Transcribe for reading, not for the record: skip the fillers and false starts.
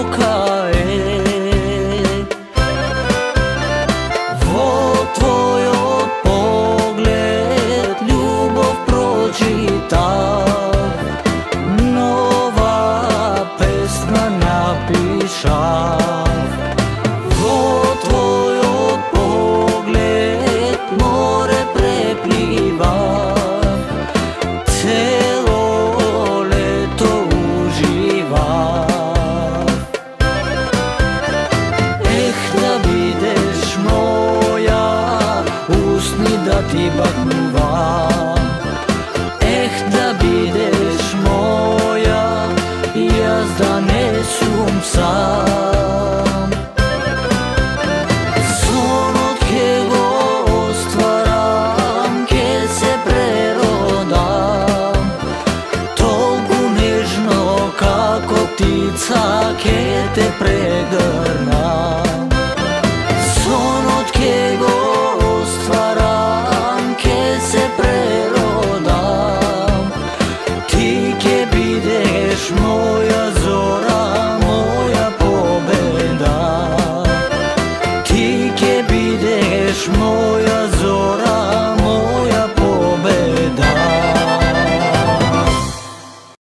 ока е. Во твојот поглед љубов прочитав, нова песна напишав. Во твојот поглед море препливав, цело лето уживав. Ех, да бидеш моја, усни да ти бакнувам. Ех, да бидеш моја, јас да не сум сам. Сонот ке го остварам, ке се преродам, толку нежно како птица ке те прегрнам. Сонот ке го остварам, ке се преродам, ти ке бидеш моја зора, моја победа. Ти ке бидеш моја зора.